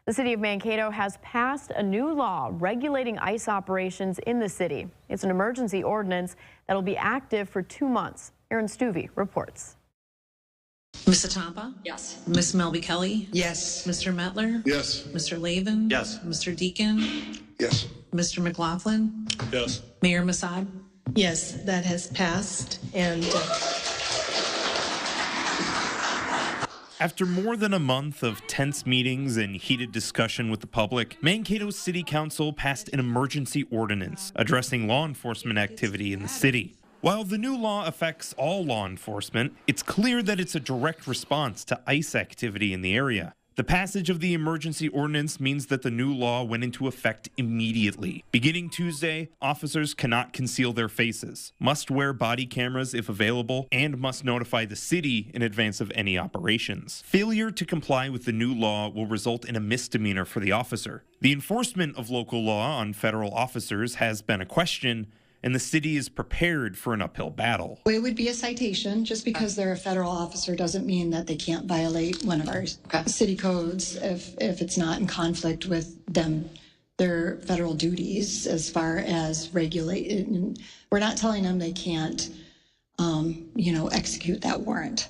The city of Mankato has passed a new law regulating ICE operations in the city. It's an emergency ordinance that will be active for 2 months. Aaron Stuvey reports. Ms. Atampa? Yes. Ms. Melby Kelly? Yes. Mr. Metler? Yes. Mr. Lavin? Yes. Mr. Deacon? Yes. Mr. McLaughlin? Yes. Mayor Massad? Yes, that has passed. And After more than a month of tense meetings and heated discussion with the public, Mankato City Council passed an emergency ordinance addressing law enforcement activity in the city. While the new law affects all law enforcement, it's clear that it's a direct response to ICE activity in the area. The passage of the emergency ordinance means that the new law went into effect immediately. Beginning Tuesday, officers cannot conceal their faces, must wear body cameras if available, and must notify the city in advance of any operations. Failure to comply with the new law will result in a misdemeanor for the officer. The enforcement of local law on federal officers has been a question, and the city is prepared for an uphill battle. It would be a citation. Just because they're a federal officer doesn't mean that they can't violate one of our city codes if it's not in conflict with their federal duties as far as regulating. We're not telling them they can't, execute that warrant.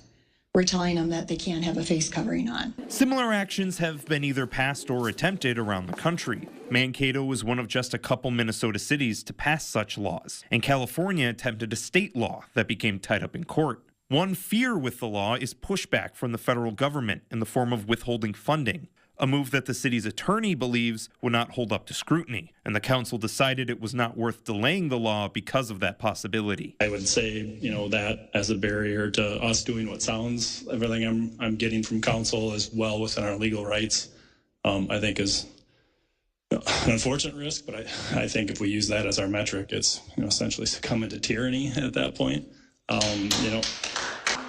We're telling them that they can't have a face covering on. Similar actions have been either passed or attempted around the country. Mankato was one of just a couple Minnesota cities to pass such laws, and California attempted a state law that became tied up in court. One fear with the law is pushback from the federal government in the form of withholding funding, a move that the city's attorney believes would not hold up to scrutiny, and the council decided it was not worth delaying the law because of that possibility. I would say, that as a barrier to us doing what sounds, everything I'm getting from council is well within our legal rights, I think is an unfortunate risk, but I think if we use that as our metric, it's essentially succumbing to tyranny at that point.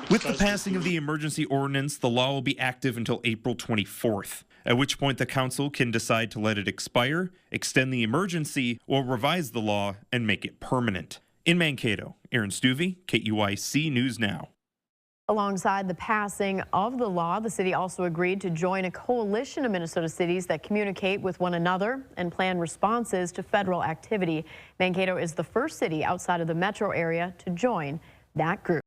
With the passing of the emergency ordinance, the law will be active until April 24th, at which point the council can decide to let it expire, extend the emergency, or revise the law and make it permanent. In Mankato, Aaron Stuvey, KUIC News Now. Alongside the passing of the law, the city also agreed to join a coalition of Minnesota cities that communicate with one another and plan responses to federal activity. Mankato is the first city outside of the metro area to join that group.